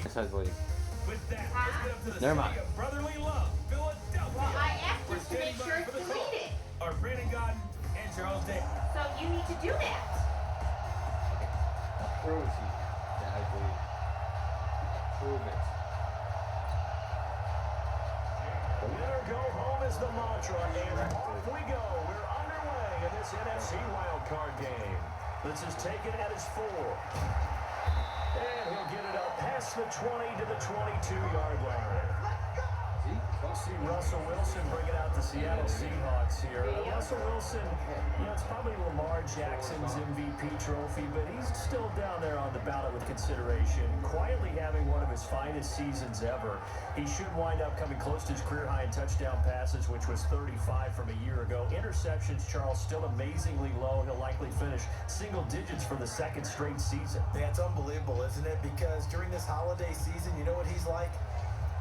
It's ugly. With that, let's get up to the Never mind. city of brotherly love, Philadelphia. Well, I asked We're you to make standing sure by it's for the call. deleted. Are Brandon Godden and Charles Day. So you need to do that. Prove it. Yeah, ugly. Prove it. Winner go home is the mantra, and off we go. We're underway in this NFC wildcard game. This is taken at his 4. And he'll get it up past the 20 to the 22-yard line. We'll see Russell Wilson bringing out the Seattle Seahawks here. Russell Wilson, it's probably Lamar Jackson's MVP trophy, but he's still down there on the ballot with consideration, quietly having one of his finest seasons ever. He should wind up coming close to his career high in touchdown passes, which was 35 from a year ago. Interceptions, Charles, still amazingly low. He'll likely finish single digits for the second straight season. Yeah, it's unbelievable, isn't it? Because during this holiday season, you know what he's like?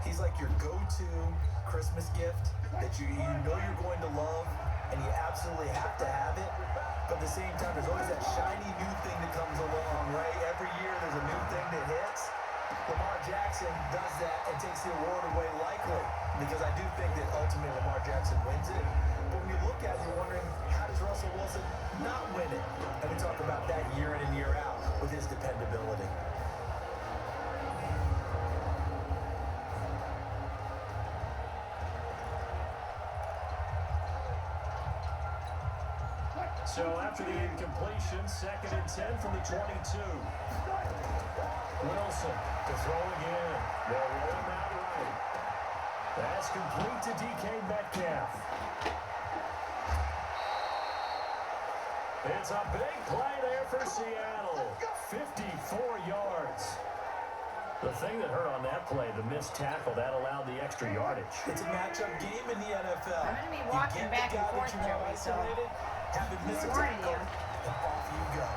He's like your go-to Christmas gift that you know you're going to love, and you absolutely have to have it. But at the same time, there's always that shiny new thing that comes along, right? Every year there's a new thing that hits. Lamar Jackson does that and takes the award away likely, because I do think that ultimately Lamar Jackson wins it. But when you look at it, you're wondering, how does Russell Wilson not win it? And we talk about that year in and year out with his dependability. So after the incompletion, 2nd and 10 from the 22. Wilson to throw again. They'll roll him out right. That's complete to DK Metcalf. It's a big play there for Seattle. 54 yards. The thing that hurt on that play, the missed tackle, that allowed the extra yardage. It's a matchup game in the NFL. I'm going to be walking back and forth, Joey, so have it miss a tackle, and off you go.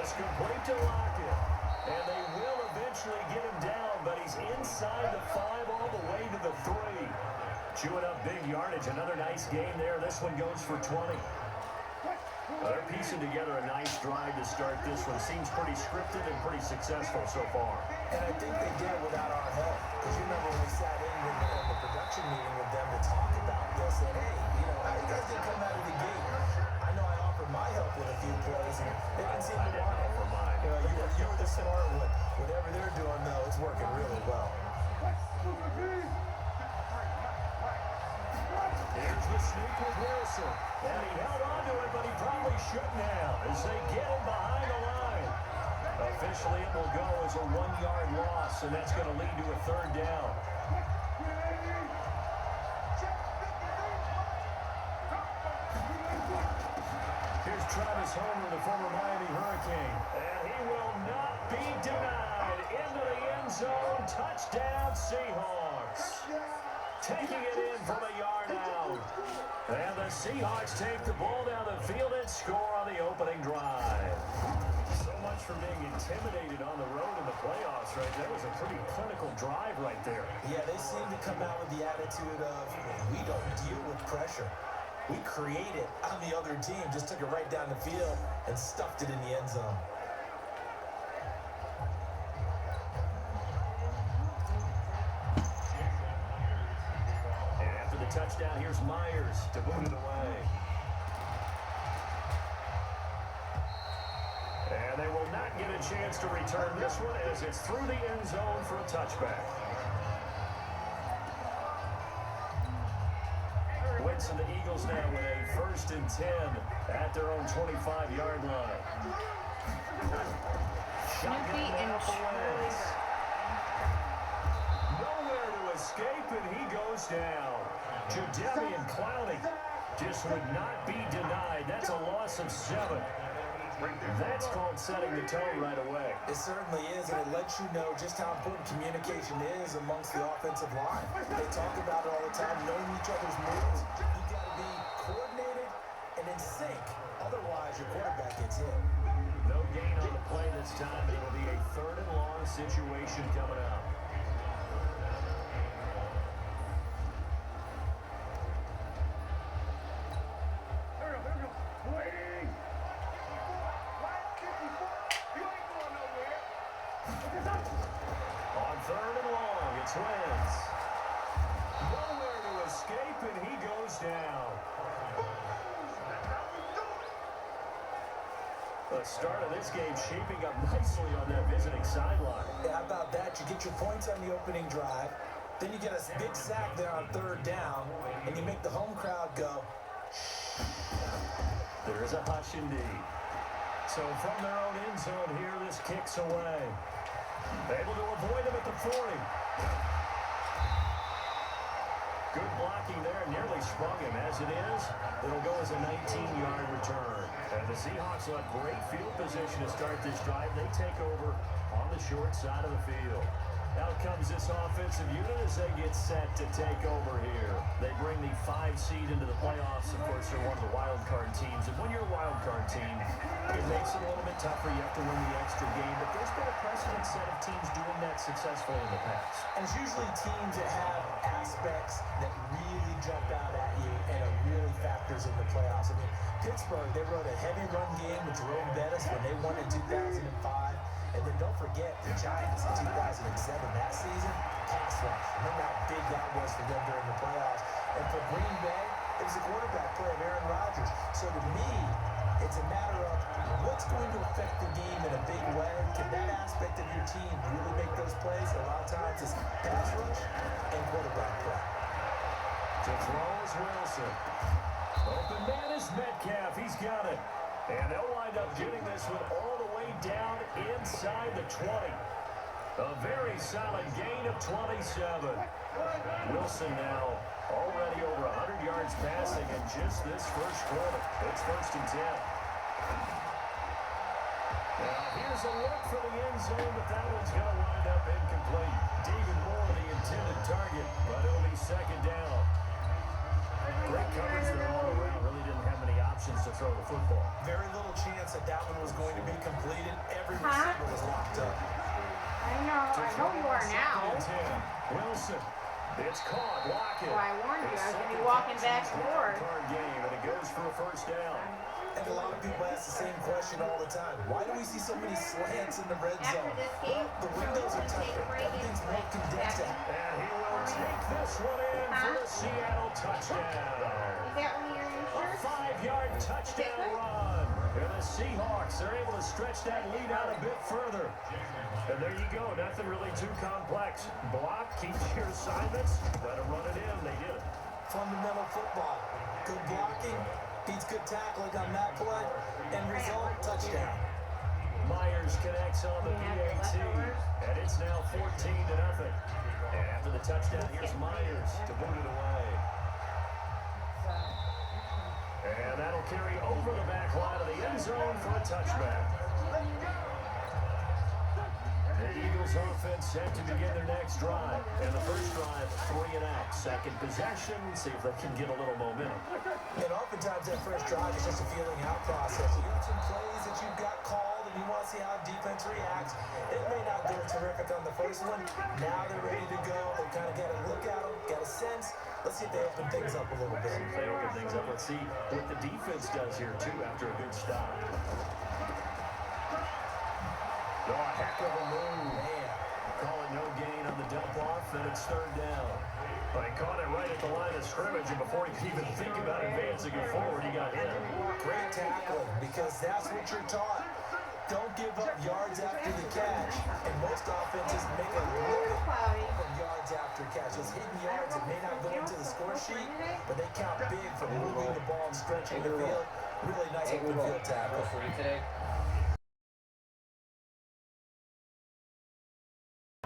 It's complete to Lockett. And they will eventually get him down, but he's inside the 5 all the way to the 3. Chewing up big yardage. Another nice game there. This one goes for 20. They're piecing together a nice drive to start this one. Seems pretty scripted and pretty successful so far. And I think they did it without our help. Because you remember when we sat in the production meeting with them to talk about this, and hey, how you guys didn't come out of the gate? I know I offered my help with a few plays, and they didn't seem to want it. You were the smart one. Whatever they're doing, though, it's working really well. Here's the sneak with Wilson. And he held on to it, but he probably shouldn't have as they get him behind the line. Officially, it will go as a 1-yard loss, and that's going to lead to a 3rd down. Here's Travis Homer, the former Miami Hurricane. And he will not be denied. Into the end zone. Touchdown, Seahawks. Taking it in from a yard out. And the Seahawks take the ball down the field and score on the opening drive. So much for being intimidated on the road in the playoffs, right? That was a pretty clinical drive right there. Yeah, they seem to come out with the attitude of, we don't deal with pressure. We create it on the other team. Just took it right down the field and stuffed it in the end zone. Touchdown, here's Myers to boot it away. And they will not get a chance to return this one as it's through the end zone for a touchback. Wentz and the Eagles now with a 1st and 10 at their own 25-yard line. Snoopy and Charlie. Nowhere to escape, and he goes down. Jadeveon Clowney just would not be denied. That's a loss of 7. That's called setting the tone right away. It certainly is, and it lets you know just how important communication is amongst the offensive line. They talk about it all the time, knowing each other's moves. You've got to be coordinated and in sync. Otherwise, your quarterback gets hit. No gain on the play this time, but it'll be a 3rd and long situation coming up. third and long. It's Wentz. Nowhere to escape, and he goes down. The start of this game shaping up nicely on that visiting sideline. Yeah, how about that? You get your points on the opening drive, then you get a big sack there on third down, and you make the home crowd go. There is a hush indeed. So from their own end zone here, this kicks away. Able to avoid him at the 40. Good blocking there, nearly sprung him. As it is, it'll go as a 19-yard return. And the Seahawks will have great field position to start this drive. They take over on the short side of the field. Out comes this offensive unit as they get set to take over here. They bring the 5 seed into the playoffs. Of course, they're one of the wild card teams. And when you're a wild card team, it makes it a little bit tougher. You have to win the extra game. But there's been a precedent set of teams doing that successfully in the past. And it's usually teams that have aspects that really jump out at you and it really factors in the playoffs. I mean, Pittsburgh, they rode a heavy run game with Jerome Bettis when they won in 2005. And then don't forget the Giants in 2007, that season, pass rush. Remember how big that was for them during the playoffs. And for Green Bay, it was a quarterback play of Aaron Rodgers. So to me, it's a matter of what's going to affect the game in a big way. Can that aspect of your team really make those plays? A lot of times it's pass rush and quarterback play. To throw is Wilson. Open man is Metcalf. He's got it. And they'll wind up getting this one all the way down inside the 20. A very solid gain of 27. Wilson now already over 100 yards passing in just this first quarter. It's 1st and 10. Now here's a look for the end zone, but that one's going to wind up incomplete. David Moore, the intended target, but it'll be 2nd down. Great coverage there all around. Really didn't have many options to throw the football. Very little chance that that one was going to be completed. Every receiver was locked up. I know you are now. Wilson. It's caught. Lock it. Well, I warned you. I was going to be walking back and forth. Game, and it goes for a 1st down. And a lot of people ask the same question all the time. Why do we see so many slants in the red zone? After this game, The windows are tougher. Everything's more condensed. And he will take this one in for the Seattle touchdown. Is that one of your new A shirts? 5-yard touchdown run. And the Seahawks are able to stretch that lead out a bit further. And there you go. Nothing really too complex. Block, keep your assignments. Let them run it in. They did it. Fundamental football. Good blocking. Beats good tackling on that play. End result, touchdown. Myers connects on the PAT. And it's now 14-0. And after the touchdown, here's Myers to boot it away. And that'll carry over the back line of the end zone for a touchback. The Eagles offense set to begin their next drive. And the first drive, 3 and out. Second possession, see if they can get a little momentum. And oftentimes that first drive is just a feeling out process. You have some plays that you've got called and you want to see how defense reacts. It may not go terrific on the first one. Now they're ready to go. They kind of got a look at them, got a sense. Let's see if they open things up a little bit. If they open things up, let's see what the defense does here, too, after a good stop. Oh, a heck of a move. Man. Call it no gain on the dump off, and it's 3rd down. But he caught it right at the line of scrimmage, and before he could even think about advancing it forward, he got hit. Great tackling, because that's what you're taught. Don't give up yards after the catch. And most offenses make a living from yards after catch. Those hidden yards that may not go into the score sheet, but they count big for moving the ball and stretching the field. Really nice open field tackle. Today.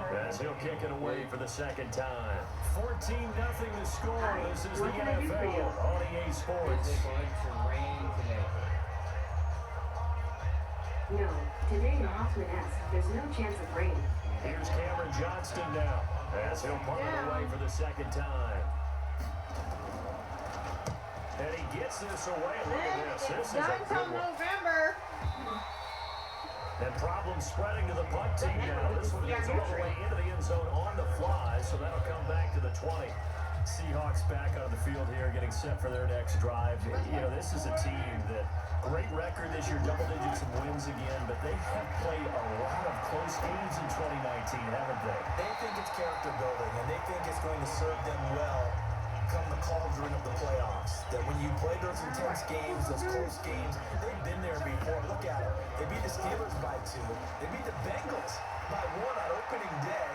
As he'll kick it away for the 2nd time. 14-0 the score. This is the NFL on EA Sports. Is it going to rain today? No, today in Hoffman-esque, there's no chance of rain. Here's Cameron Johnston now, as he'll punt it away for the 2nd time. And he gets this away. Look at this. This is a good one. November. And problems spreading to the punt team now. This one goes all the way into the end zone on the fly, so that'll come back to the 20. Seahawks back on the field here, getting set for their next drive. You know, this is a team that great record this year, double digits and wins again, but they have played a lot of close those schemes in 2019, haven't they? They think it's character building, and they think it's going to serve them well come the cauldron of the playoffs. That when you play those intense games, those close games, they've been there before. Look at it. They beat the Steelers by 2. They beat the Bengals by 1 on opening day.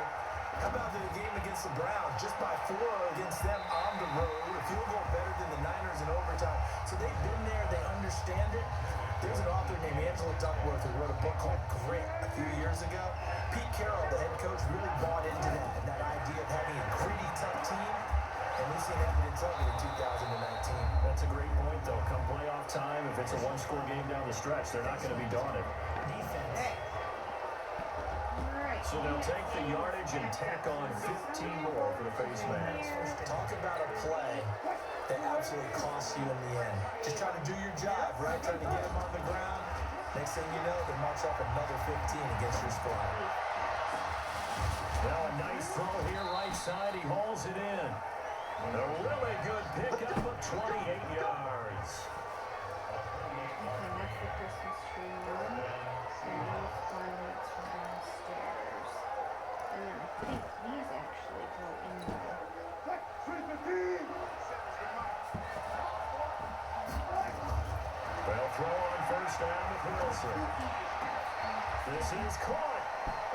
How about the game against the Browns? Just by 4 against them on the road. A field goal better than the Niners in overtime. So they've been there. They understand it. There's an author named Angela Duckworth who wrote a book called Grit a few years ago. Pete Carroll, the head coach, really bought into that, and that idea of having a gritty, tough team. And we've seen evidence of it in 2019. That's a great point, though. Come playoff time, if it's a one-score game down the stretch, they're not going to be daunted. Defense. So they'll take the yardage and tack on 15 more for the face mask. Talk about a play that absolutely costs you in the end. Just try to do your job, right? Trying to get them on the ground. Next thing you know, they march off another 15 against your squad. Now a nice throw here right side. He hauls it in. A really good pickup of 28 yards. And that's the Christmas tree one. And those climates from downstairs. And then I think these actually go in there. They'll throw on first down with Wilson. This is caught.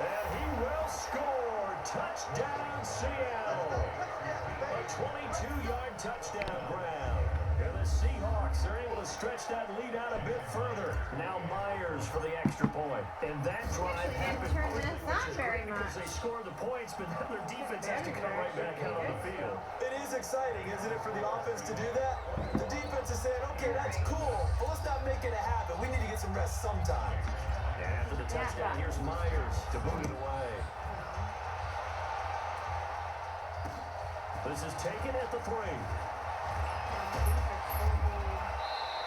And he will score. Touchdown, Seattle. A 22-yard touchdown grab. And the Seahawks are able to stretch that lead out a bit further. Now Myers for the extra point. And that drive happened quickly, which is great because they scored the points, but now their defense has to come right back out on the field. It is exciting, isn't it, for the offense to do that? The defense is saying, okay, that's cool, but let's not make it a habit. We need to get some rest sometime. And after the touchdown, here's Myers to boot it away. This is taken at the 3.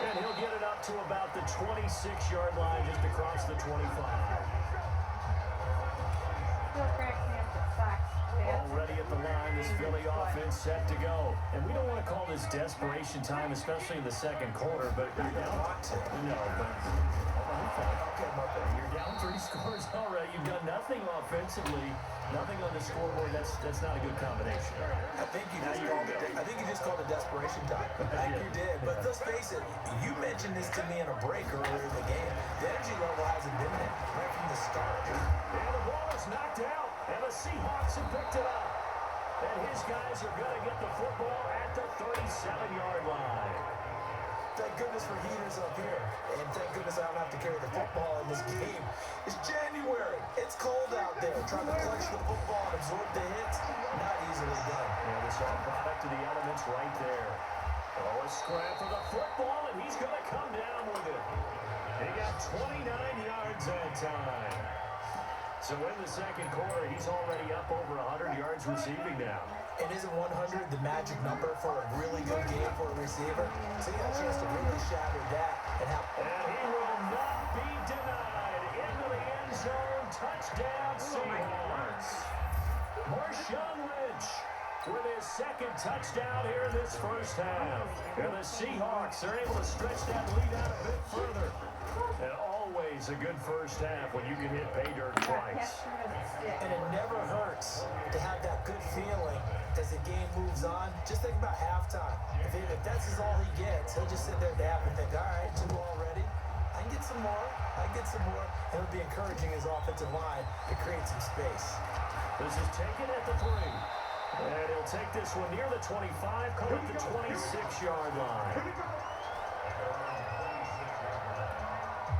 And he'll get it up to about the 26-yard line, just across the 25. Still cracking up the socks. Already at the line, this Philly offense set to go. And we don't want to call this desperation time, especially in the second quarter, but you're down. No, but you're down 3 scores already. You've done nothing offensively, nothing on the scoreboard. That's not a good combination. I think you just called it desperation time. I think you did. But let's face it, you mentioned this to me in a break earlier in the game. The energy level hasn't been there right from the start. And the ball is knocked out, and the Seahawks have picked it up. And his guys are going to get the football at the 37-yard line. Thank goodness for heaters up here. And thank goodness I don't have to carry the football in this game. It's January. It's cold out there. Trying to clutch the football and absorb the hits, not easily done. And it's all product of the elements right there. Oh, a scrap for the football, and he's going to come down with it. He got 29 yards that time. So in the second quarter, he's already up over 100 yards receiving now. And isn't 100 the magic number for a really good game for a receiver? So he got a chance to really shatter that and have... And he will not be denied. Into the end zone. Touchdown, Seahawks. Marshawn Lynch with his second touchdown here in this first half. And the Seahawks are able to stretch that lead out a bit further. And always a good first half when you can hit pay dirt twice. And it never hurts to have that good feeling as the game moves on. Just think about halftime. If that's all he gets, he'll just sit there at the half and think, all right, 2 already. I can get some more. And it'll be encouraging his offensive line to create some space. This is taken at the 3. And he'll take this one near the 25, call it the 26-yard line.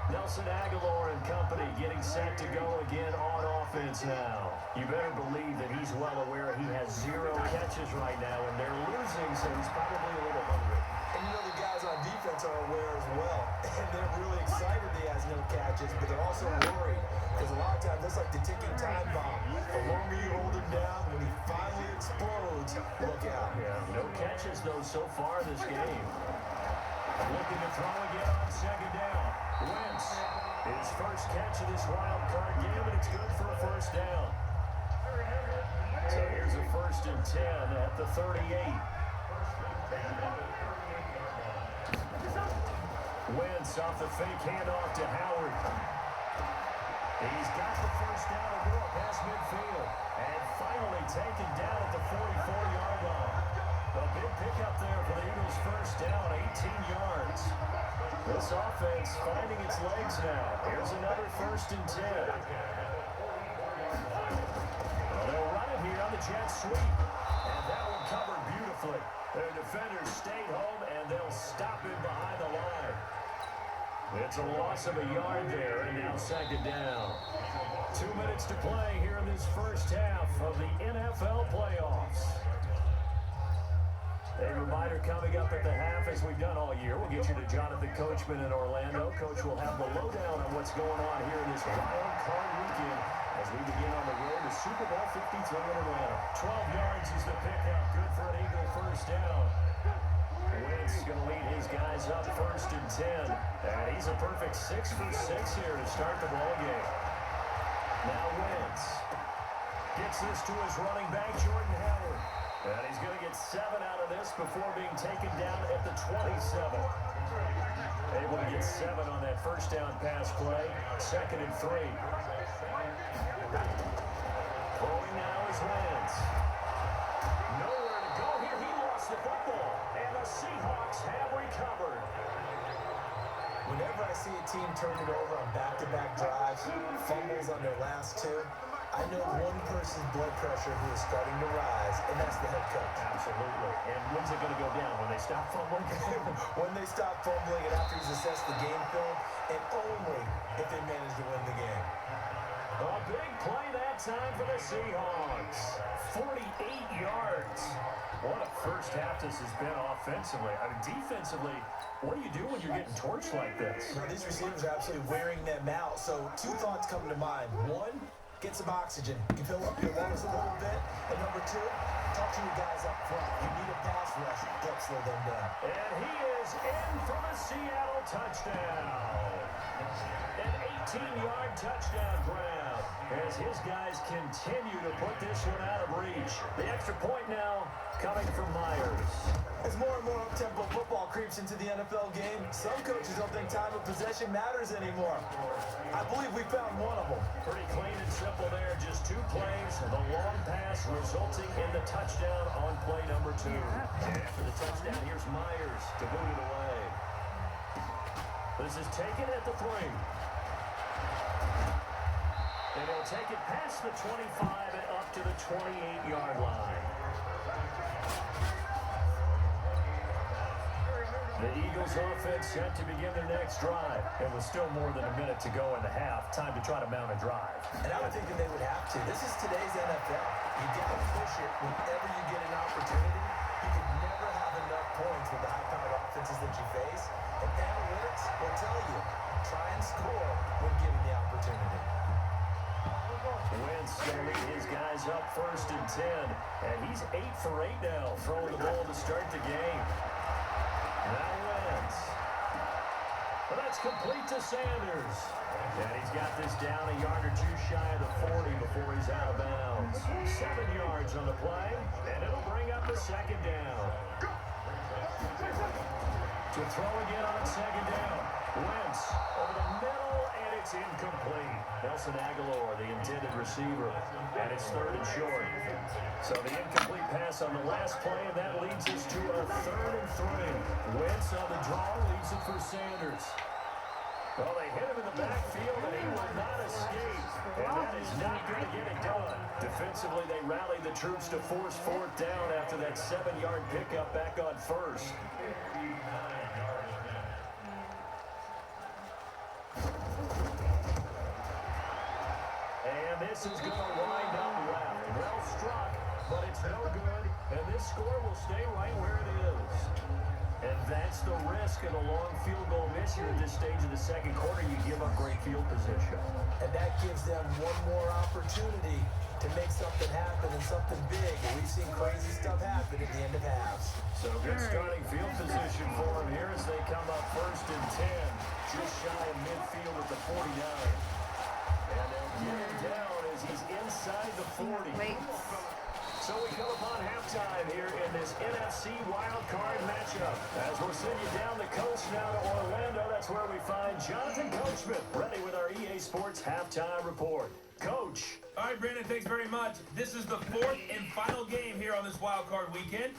Nelson Aguilar and company getting set to go again on offense now. You better believe that he's well aware he has 0 catches right now, and they're losing, so he's probably a little hungry. And you know the guys on defense are aware as well. And they're really excited he has no catches, but they're also worried. Because a lot of times, that's like the ticking time bomb. The longer you hold him down, when he finally explodes, look out. Yeah, no catches, though, so far this game. Looking to throw again on second down. Wentz, his first catch of this wild card game, and it's good for a first down. So here's a 1st and 10 at the 38. Wentz off the fake handoff to Howard. He's got the first down This offense finding its legs now. Here's another 1st and 10. Well, they'll run it here on the jet sweep. And that one covered beautifully. Their defenders stayed home, and they'll stop him behind the line. It's a loss of a yard there, and now 2nd down. 2 minutes to play here in this first half of the NFL playoffs. A reminder coming up at the half, as we've done all year. We'll get you to Jonathan Coachman in Orlando. Coach will have the lowdown on what's going on here in this wild card weekend as we begin on the road to Super Bowl 53 in Atlanta. 12 yards is the pickup. Good for an Eagle 1st down. Wentz going to lead his guys up 1st and 10. And he's a perfect 6 for 6 here to start the ball game. Now Wentz gets this to his running back, Jordan Howard. And he's going to get 7 out of this before being taken down at the 27. Able to get 7 on that 1st down pass play. 2nd and 3. Throwing now is Wentz. Nowhere to go here. He lost the football. And the Seahawks have recovered. Whenever I see a team turn it over on back-to-back drives, fumbles on their last 2, I know one person's blood pressure who is starting to rise, and that's the head coach. Absolutely. And when's it going to go down? When they stop fumbling? When they stop fumbling and after he's assessed the game film, and only if they manage to win the game. A big play that time for the Seahawks. 48 yards. What a first half this has been offensively. I mean, defensively, what do you do when you're getting torched like this? Now, these receivers are absolutely wearing them out. So 2 thoughts come to mind. 1, get some oxygen. You fill up your lungs a little bit. And number 2, talk to your guys up front. You need a pass rush to help slow them down. And he is in for the Seattle touchdown. An 18-yard touchdown grab as his guys continue to put this one out of reach. The extra point now coming from Myers. As more and more up-tempo football creeps into the NFL game, some coaches don't think time of possession matters anymore. I believe we found one of them. Pretty clean and simple there. Just 2 plays. The long pass resulting in the touchdown on play number 2. And after the touchdown, here's Myers to boot it away. This is taken at the 3. And he'll take it past the 25 and up to the 28-yard line. The Eagles offense set to begin their next drive. And with still more than a minute to go in the half, time to try to mount a drive. And I would think that they would have to. This is today's NFL. You got to push it whenever you get an opportunity. You can never have enough points with the high-powered offenses that you face. And analytics will tell you, try and score when given the opportunity. Wentz going to lead his guys up 1st and 10. And he's 8 for 8 now, throwing the ball to start the game. Now Wentz. Well, that's complete to Sanders. And he's got this down a yard or 2 shy of the 40 before he's out of bounds. 7 yards on the play, and it'll bring up a 2nd down. To throw again on 2nd down. Wentz over the middle, and it's incomplete. Nelson Aguilar, the intended receiver, and it's 3rd and short. So the incomplete pass on the last play, and that leads us to a 3rd and 3. Wentz on the draw leaves it for Sanders. Well, they hit him in the backfield, and he will not escape. And that is not going to get it done. Defensively, they rallied the troops to force 4th down after that 7-yard pickup back on 1st. And this is going to wind up left. Well struck, but it's no good. And this score will stay right where it is. And that's the risk of a long field goal miss here at this stage of the 2nd quarter. You give up great field position. And that gives them one more opportunity to make something happen and something big. And we've seen crazy stuff happen at the end of halves. So good starting field position for them here as they come up 1st and 10. Just shy of midfield at the 49. And they'll get him down as he's inside the 40. Wait. So we come upon halftime here in this NFC wildcard matchup. As we'll send you down the coast now to Orlando, that's where we find Jonathan Coachman, ready with our EA Sports halftime report. Coach. All right, Brandon, thanks very much. This is the 4th and final game here on this wild card weekend.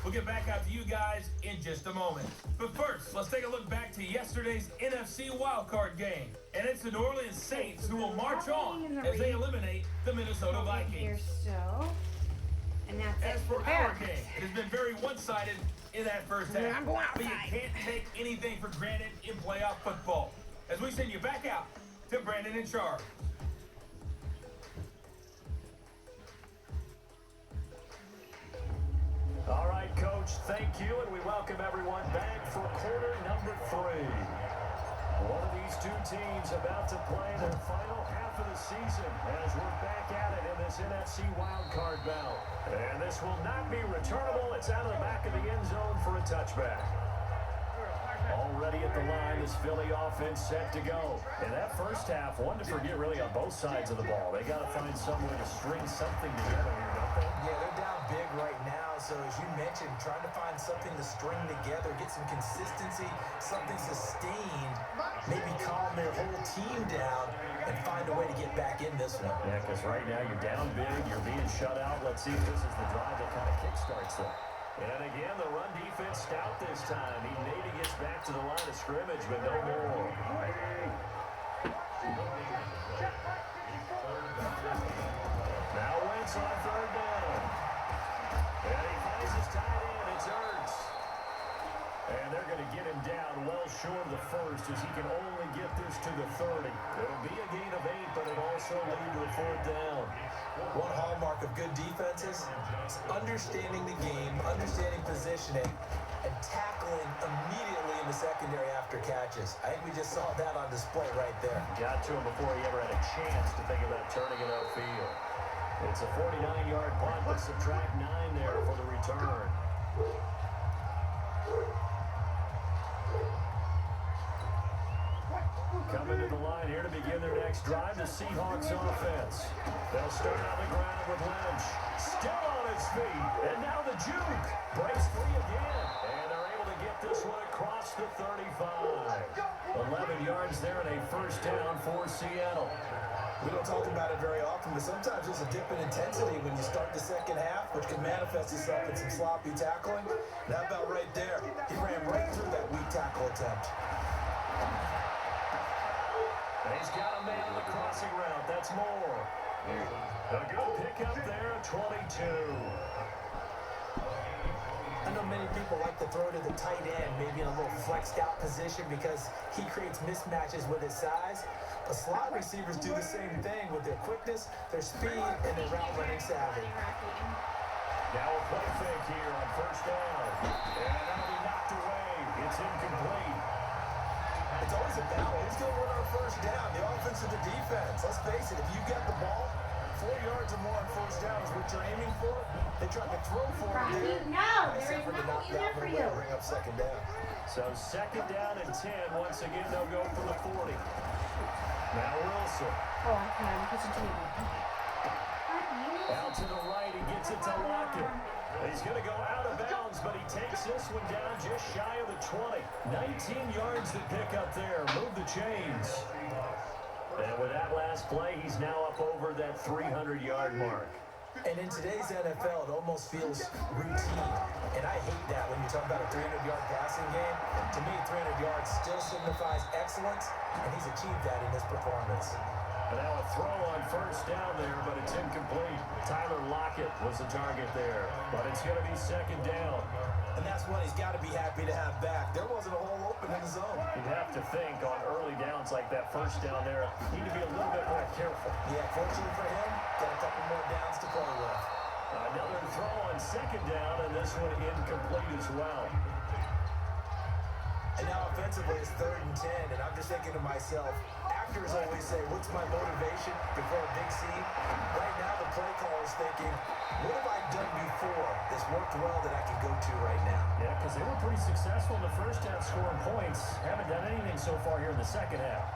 We'll get back out to you guys in just a moment. But first, let's take a look back to yesterday's NFC wildcard game. And it's the New Orleans Saints who will march on as they eliminate the Minnesota Vikings. Here still. And that's As it for for our that. game, it has been very one-sided in that first half. I'm going But you outside. can't take anything for granted in playoff football. As we send you back out to Brandon in charge. All right, Coach, thank you, and we welcome everyone back for quarter number 3. One of these two teams about to play their final half of the season as we're back at it in this NFC wildcard bout. And this will not be returnable. It's out of the back of the end zone for a touchback. Already at the line, this Philly offense set to go. In that first half, one to forget really on both sides of the ball. They got to find some way to string something together here, don't they? Yeah, they're down big right now, so as you mentioned, trying to find something to string together, get some consistency, something sustained, maybe calm their whole team down and find a way to get back in this one. Yeah, because right now you're down big, you're being shut out. Let's see if this is the drive that kind of kickstarts them. And again, the run defense stout this time. He maybe gets back to the line of scrimmage, but no more. Now Wentz on third down. And he finds his tight end. It's Ertz. And they're going to get him down well short of the first as he can only get this to the 30. It'll be a gain of 8, but it'll also lead to a fourth down. One hallmark of good defenses is understanding the game, understanding positioning, and tackling immediately in the secondary after catches. I think we just saw that on display right there. Got to him before he ever had a chance to think about turning it upfield. It's a 49-yard punt, but subtract 9 there for the return. Coming to the line here to begin their next drive, the Seahawks offense. They'll start on the ground with Lynch. Still on his feet. And now the juke. Breaks free again. And they're able to get this one across the 35. 11 yards there and a first down for Seattle. We don't talk about it very often, but sometimes there's a dip in intensity when you start the second half, which can manifest itself in some sloppy tackling. And how about right there? He ran right through that weak tackle attempt. He's got a man on the crossing route. That's Moore. A good pickup there, 22. I know many people like to throw to the tight end, maybe in a little flexed out position because he creates mismatches with his size. But slot receivers do the same thing with their quickness, their speed, and their route running savvy. Now a play fake here on first down. And that'll be knocked away. It's incomplete. It's always a battle. Who's going to win on first down? The offense or the defense? Let's face it, if you get the ball, 4 yards or more on first down is what you're aiming for. They tried to throw for it there. No, Nice there is effort to knock nothing in that there for one you. away, bring up second down. So second down and 10. Once again, they'll go for the 40. Now Wilson. Oh, I can. Listen to me. Out to the right, he gets it to Lockett. He's going to go out of bounds, but he takes this one down just shy of the 20. 19 yards to pick up there. Move the chains. And with that last play, he's now up over that 300-yard mark. And in today's NFL, it almost feels routine. And I hate that when you talk about a 300-yard passing game. To me, 300 yards still signifies excellence, and he's achieved that in this performance. And now a throw on first down there, but it's incomplete. Tyler Lockett was the target there, but it's going to be second down. And that's one he's got to be happy to have back. There wasn't a hole open in the zone. You'd have to think on early downs like that first down there, need to be a little bit more careful. Yeah, fortunately for him, got a couple more downs to play with. Another throw on second down, and this one incomplete as well. And now offensively, it's 3rd and 10, and I'm just thinking to myself, actors always say, what's my motivation before a big scene? Right now, the play caller is thinking, what have I done before that's worked well that I can go to right now? Yeah, because they were pretty successful in the first half scoring points. Haven't done anything so far here in the second half.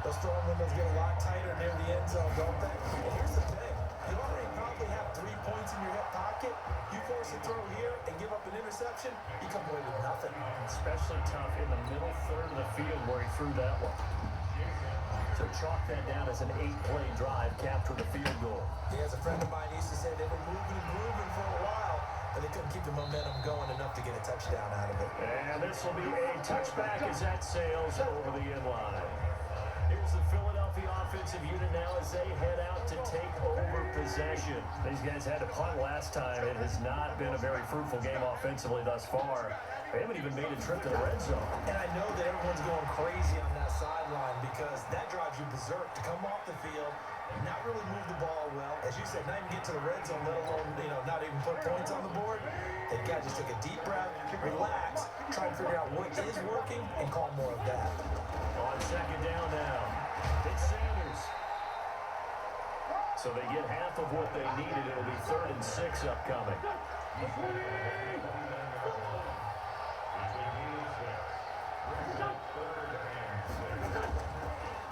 Those throwing windows get a lot tighter near the end zone, don't they? And here's the thing. You already probably have 3 points in your hip pocket. You force a throw here and give up an interception, you come away with nothing. Especially tough in the middle third of the field where he threw that one. So chalk that down as an 8-play drive, capture the field goal. Yeah, as a friend of mine used to say, they were moving and grooving for a while, but they couldn't keep the momentum momentum going enough to get a touchdown out of it. And this will be a touchback as that sails over the end line. Here's the Philadelphia offensive unit now as they head out to take over possession. These guys had to punt last time. It has not been a very fruitful game offensively thus far. They haven't even made a trip to the red zone. And I know that everyone's going crazy on that sideline because that drives you berserk to come off the field, not really move the ball well. As you said, not even get to the red zone, let alone, not even put points on the board. They've got to just take a deep breath, relax, try to figure out what is working, and call more of that. On second down now, it's Sanders. So they get half of what they needed. It'll be 3rd and 6 upcoming.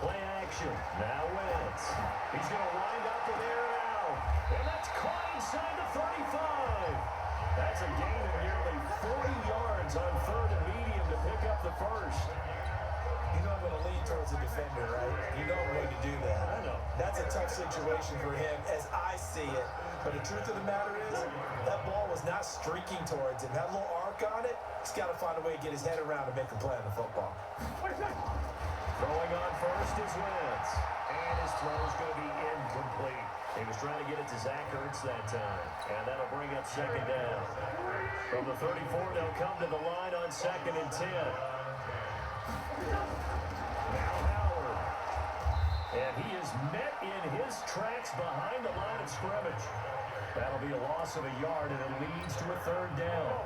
Play action. Now Wentz. He's going to wind up with air out. And that's caught inside the 35. That's a gain of nearly 40 yards on 3rd and medium to pick up the first. You know I'm going to lean towards the defender, right? You know I'm going to do that. I know. That's a tough situation for him as I see it. But the truth of the matter is, that ball was not streaking towards him. Had a little arc on it. He's got to find a way to get his head around and make a play on the football. Throwing on first is Wentz. And his throw is going to be incomplete. He was trying to get it to Zach Ertz that time. And that'll bring up second down. From the 34, they'll come to the line on 2nd and 10. Now Howard. And he is met in his tracks behind the line of scrimmage. That'll be a loss of a yard, and it leads to a 3rd down.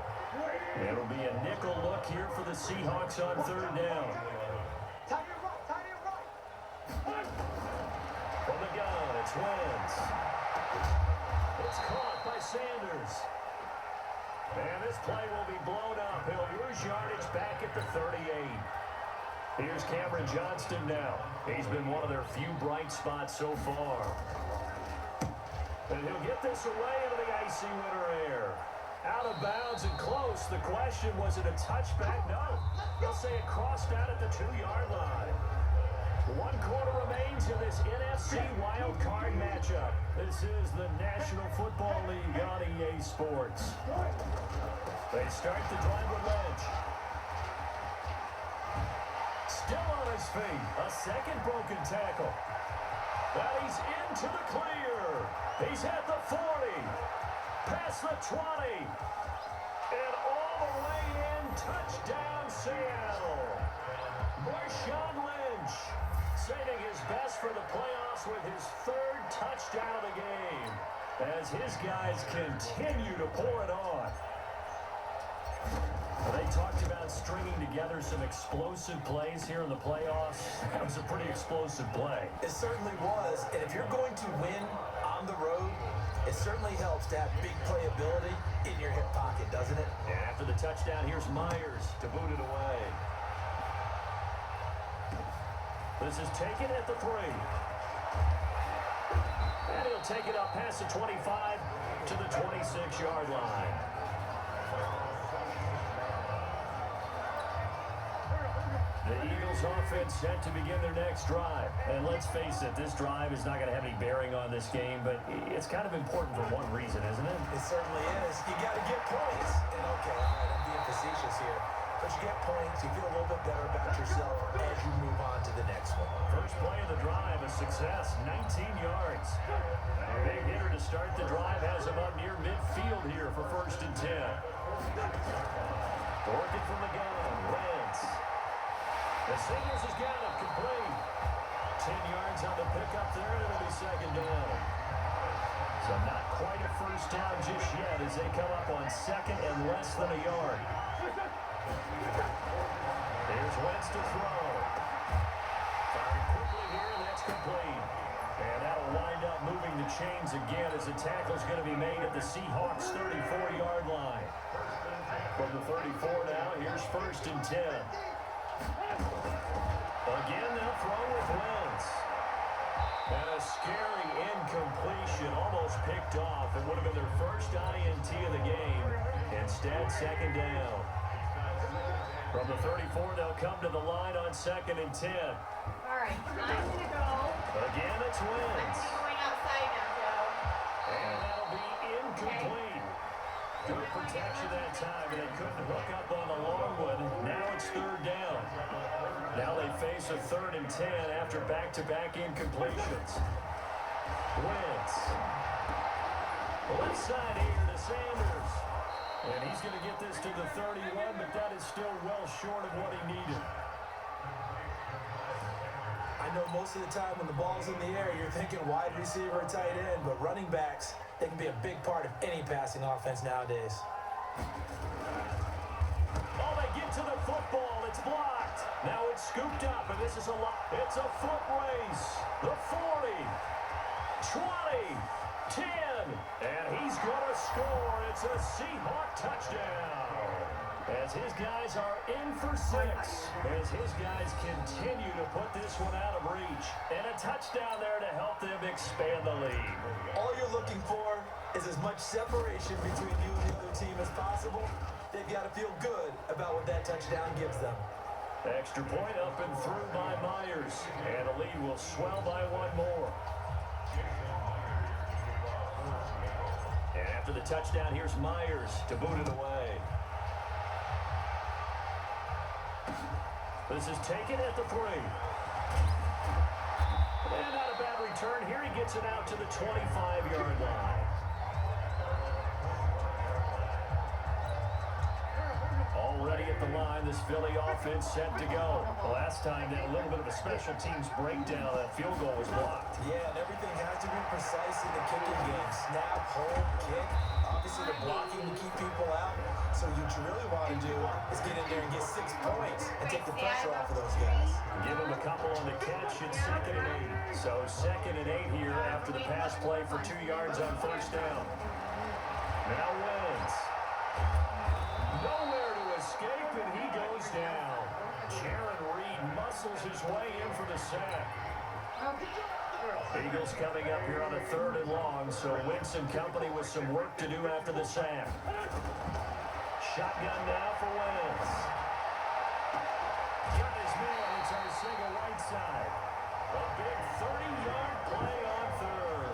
It'll be a nickel look here for the Seahawks on 3rd down. From the gun, it's Wentz. It's caught by Sanders. And this play will be blown up. He'll lose yardage back at the 38. Here's Cameron Johnston now. He's been one of their few bright spots so far. And he'll get this away into the icy winter air. Out of bounds and close. The question, was it a touchback? No. They'll say it crossed out at the 2-yard line. 1 quarter remains in this NFC wild card matchup. This is the National Football League on EA Sports. They start the drive with Lynch. Still on his feet. A second broken tackle. Now he's into the clear. He's at the 40. Past the 20. And all the way in. Touchdown, Seattle. Marshawn Lynch saving his best for the playoffs with his 3rd touchdown of the game as his guys continue to pour it on. They talked about stringing together some explosive plays here in the playoffs. That was a pretty explosive play. It certainly was. And if you're going to win on the road, it certainly helps to have big playability in your hip pocket, doesn't it? And after the touchdown, here's Myers to boot it away. This is taken at the 3. And he'll take it up past the 25 to the 26-yard line. The Eagles offense set to begin their next drive. And let's face it, this drive is not going to have any bearing on this game, but it's kind of important for one reason, isn't it? It certainly is. You got to get points. And okay, all right, I'm being facetious here. But you get points, you feel a little bit better about yourself as you move on to the next one. First play of the drive, a success, 19 yards. A big hitter to start the drive has him up near midfield here for 1st and 10. Working from the gun, Wentz. The Sanders has got it complete. 10 yards on the pickup there, and it'll be 2nd down. So not quite a first down just yet as they come up on 2nd and less than a yard. Here's Wentz to throw. Firing quickly here, and that's complete. And that'll wind up moving the chains again as the tackle's going to be made at the Seahawks' 34-yard line. From the 34 now, here's 1st and 10. Again, they'll throw with Wentz. And a scary incompletion, almost picked off. It would have been their first INT of the game. Instead, 2nd down. From the 34, they'll come to the line on 2nd and 10. All right, I'm going to go. Again, it's Wentz. I'm going outside now, Joe. And that'll be incomplete. Good protection that and 10 after back-to-back incompletions. Wentz. Left side here to Sanders. And he's going to get this to the 31, but that is still well short of what he needed. I know most of the time when the ball's in the air, you're thinking wide receiver, tight end, but running backs, they can be a big part of any passing offense nowadays. Oh, they get to the football. It's blocked. Now it's scooped up, and this is it's a foot race. The 40, 20, 10, and he's going to score. It's a Seahawk touchdown. As his guys are in for 6. As his guys continue to put this one out of reach. And a touchdown there to help them expand the lead. All you're looking for is as much separation between you and the other team as possible. They've got to feel good about what that touchdown gives them. Extra point up and through by Myers. And the lead will swell by 1 more. And after the touchdown, here's Myers to boot it away. This is taken at the 3. And not a bad return. Here he gets it out to the 25-yard line. Already at the line, this Philly offense set to go. Last time, that a little bit of a special teams breakdown. That field goal was blocked. Yeah, and everything has to be precise in the kicking game. Snap, hold, kick. Obviously, the blocking to keep people out. So what you really want to do is get in there and get 6 points and take the pressure off of those guys. Give him a couple on the catch. It's 2nd and 8. So 2nd and 8 here after the pass play for 2 yards on 1st down. Now Wentz. Nowhere to escape, and he goes down. Jaron Reed muscles his way in for the sack. Eagles coming up here on a 3rd and long, so Wentz and company with some work to do after the sack. Shotgun now for Wentz. Got his man. It's our single right side. A big 30-yard play on 3rd.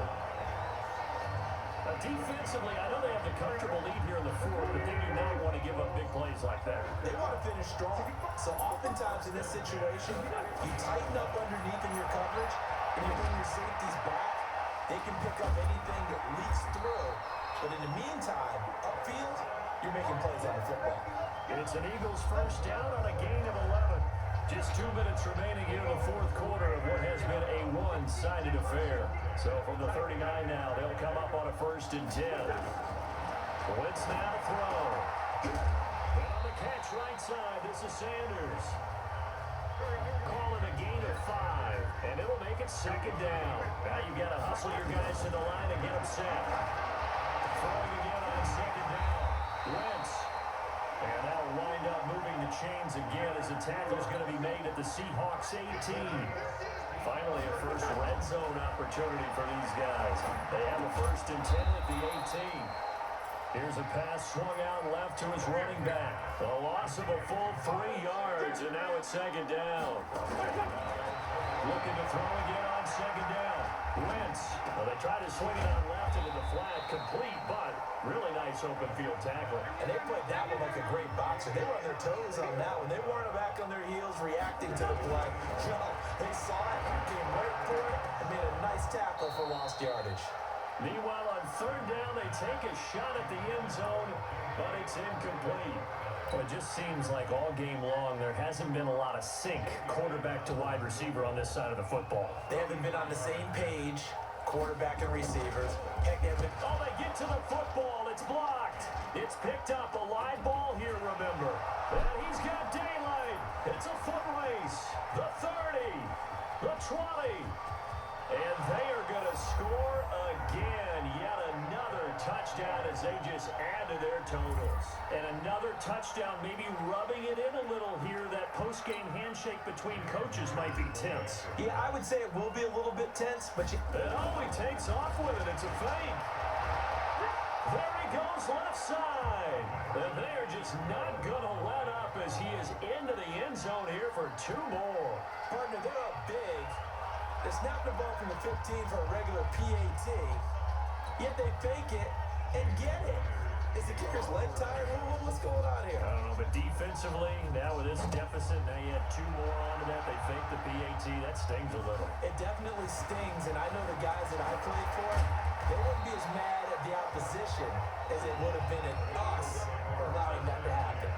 Defensively, I know they have the comfortable lead here in the 4th, but they do not want to give up big plays like that. They want to finish strong. So oftentimes in this situation, you tighten up underneath in your coverage, and you bring your safeties back. They can pick up anything that leaks through. But in the meantime, upfield, you're making plays on the football. It's an Eagles 1st down on a gain of 11. Just 2 minutes remaining here in the 4th quarter of what has been a one-sided affair. So from the 39 now, they'll come up on a 1st and 10. Wentz now to throw. And on the catch right side, this is Sanders. Call it a gain of 5, and it'll make it 2nd down. Now you got to hustle your guys to the line and get them set. Throwing again on 2nd down. Wentz. And that'll wind up moving the chains again as the tackle is going to be made at the Seahawks 18. Finally, a first red zone opportunity for these guys. They have a 1st and 10 at the 18. Here's a pass swung out left to his running back. A loss of a full 3 yards, and now it's 2nd down. Looking to throw again on 2nd down. Wentz. Well, they tried to swing it out left into the flat, complete, but really nice open field tackle. And they played that one like a great boxer. They were on their toes on that one. They weren't back on their heels reacting to the play. No, they saw it, came right for it, and made a nice tackle for lost yardage. Meanwhile, on 3rd down, they take a shot at the end zone, but it's incomplete. Well, it just seems like all game long there hasn't been a lot of sync quarterback to wide receiver on this side of the football. They haven't been on the same page, quarterback and receivers. Heck, they get to the football. It's blocked. It's picked up. A live ball here, remember. And he's got daylight. It's a foot race. The 30. The 20. And they are going to score again. Yet another touchdown as they just add to their totals. And another touchdown, maybe rubbing it in a little here. That post-game handshake between coaches might be tense. Yeah, I would say it will be a little bit tense, but he takes off with it. It's a fake. There he goes left side. And they are just not going to let up as he is into the end zone here for 2 more. Partner, they're up big. They snap the ball from the 15 for a regular PAT, yet they fake it and get it. Is the kicker's leg tired? What's going on here? I don't know, but defensively, now with this deficit, now you add 2 more onto that. They fake the PAT. That stings a little. It definitely stings, and I know the guys that I played for, they wouldn't be as mad at the opposition as it would have been at us for allowing that to happen.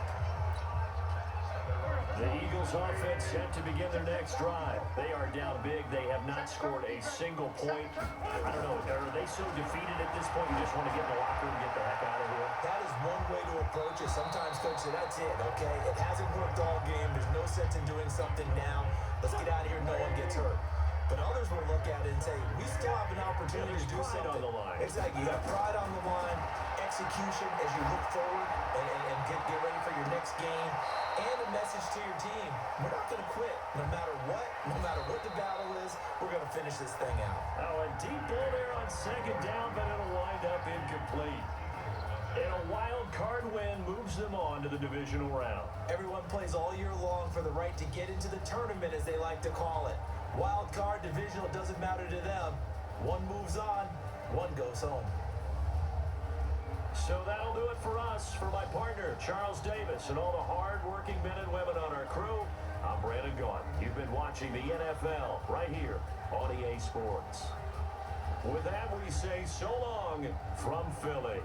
The Eagles offense set to begin their next drive. They are down big. They have not scored a single point. I don't know, are they so defeated at this point you just want to get in the locker and get the heck out of here? That is one way to approach it. Sometimes, Coach, say, that's it, okay? It hasn't worked all game. There's no sense in doing something now. Let's get out of here. No one gets hurt. But others will look at it and say, we still have an opportunity to do Pride something. on the line. Exactly. You got pride on the line, execution as you look forward and get ready for your next game, and a message to your team. We're not going to quit. No matter what the battle is, we're going to finish this thing out. Oh, a deep ball there on second down, but it'll wind up incomplete. And a wild card win moves them on to the divisional round. Everyone plays all year long for the right to get into the tournament, as they like to call it. Wild card, divisional, doesn't matter to them. One moves on, one goes home. So that'll do it for us. For my partner, Charles Davis, and all the hard-working men and women on our crew, I'm Brandon Gaughan. You've been watching the NFL right here on EA Sports. With that, we say so long from Philly.